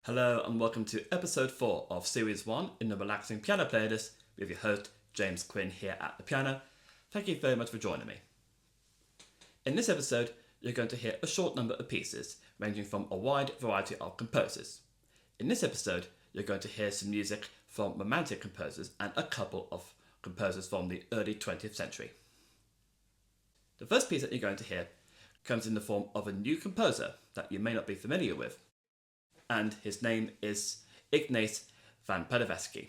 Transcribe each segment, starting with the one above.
Hello and welcome to episode 4 of series 1 in the Relaxing Piano Playlist with your host James Quinn here at the piano. Thank you very much for joining me. In this episode you're going to hear a short number of pieces ranging from a wide variety of composers. In this episode you're going to hear some music from romantic composers and a couple of composers from the early 20th century. The first piece that you're going to hear comes in the form of a new composer that you may not be familiar with, and his name is Ignaz van Paderewski.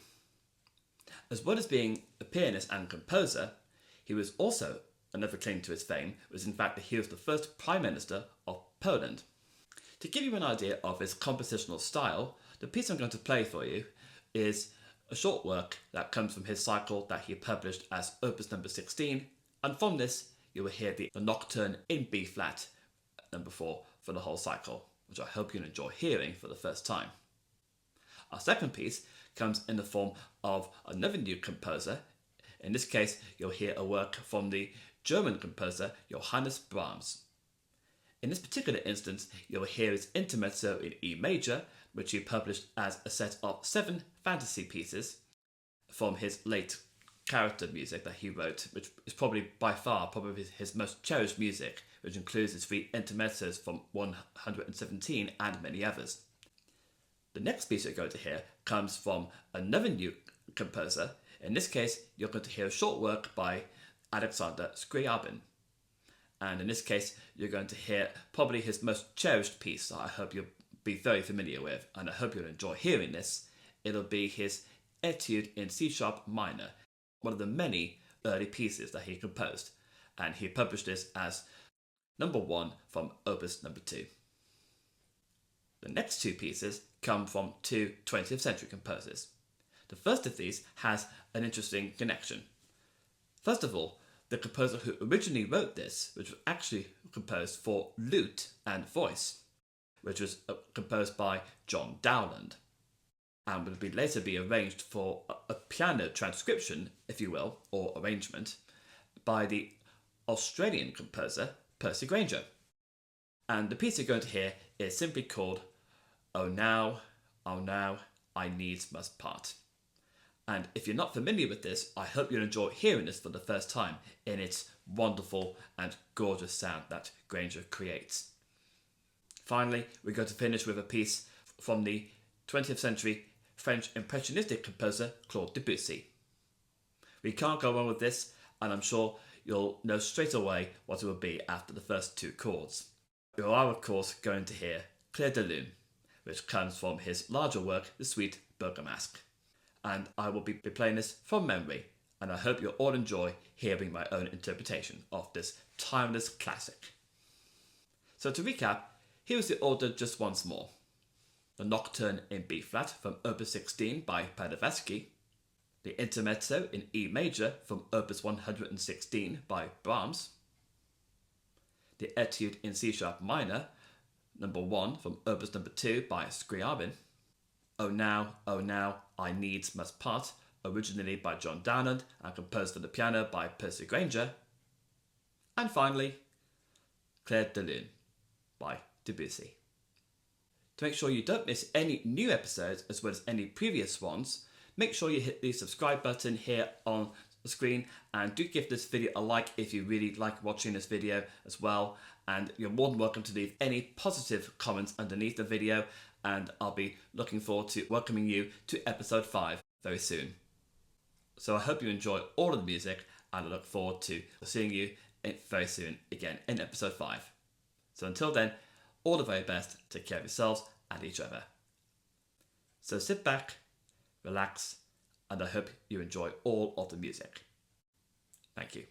As well as being a pianist and composer, he was also, another claim to his fame, was in fact that he was the first Prime Minister of Poland. To give you an idea of his compositional style, the piece I'm going to play for you is a short work that comes from his cycle that he published as Opus number 16, and from this you will hear the Nocturne in B flat, number 4, for the whole cycle, which I hope you'll enjoy hearing for the first time. Our second piece comes in the form of another new composer. In this case, you'll hear a work from the German composer Johannes Brahms. In this particular instance, you'll hear his intermezzo in E major, which he published as a set of 7 fantasy pieces from his late character music that he wrote, which is probably his most cherished music, which includes his 3 intermezzos from 117 and many others. The next piece you're going to hear comes from another new composer. In this case, you're going to hear a short work by Alexander Scriabin. And in this case, you're going to hear probably his most cherished piece that I hope you'll be very familiar with, and I hope you'll enjoy hearing this. It'll be his Etude in C# minor, one of the many early pieces that he composed, and he published this as number 1 from Opus number 2. The next 2 pieces come from 2 20th century composers. The first of these has an interesting connection. First of all, the composer who originally wrote this, which was actually composed for lute and voice, which was composed by Grainger-Dowland, and would later be arranged for a piano transcription, if you will, or arrangement, by the Australian composer Percy Grainger. And the piece you're going to hear is simply called Oh Now, I Needs Must Part. And if you're not familiar with this, I hope you'll enjoy hearing this for the first time in its wonderful and gorgeous sound that Grainger creates. Finally, we're going to finish with a piece from the 20th century French impressionistic composer Claude Debussy. We can't go wrong with this, and I'm sure you'll know straight away what it will be after the first 2 chords. You are of course going to hear Clair de Lune, which comes from his larger work, the Suite Bergamasque. And I will be playing this from memory, and I hope you'll all enjoy hearing my own interpretation of this timeless classic. So to recap, here is the order just once more. The Nocturne in B flat from Opus 16 by Paderewski, the Intermezzo in E major from Opus 116 by Brahms, the Etude in C# minor, number 1 from Opus number 2 by Scriabin, Oh Now, I Needs Must Part, originally by Grainger-Dowland and composed for the piano by Percy Grainger, and finally, Clair de Lune by Debussy. To make sure you don't miss any new episodes as well as any previous ones, make sure you hit the subscribe button here on the screen, and do give this video a like if you really like watching this video as well. And you're more than welcome to leave any positive comments underneath the video, and I'll be looking forward to welcoming you to episode 5 very soon. So I hope you enjoy all of the music, and I look forward to seeing you very soon again in episode 5. So until then, all the very best, take care of yourselves and each other. So sit back, relax, and I hope you enjoy all of the music. Thank you.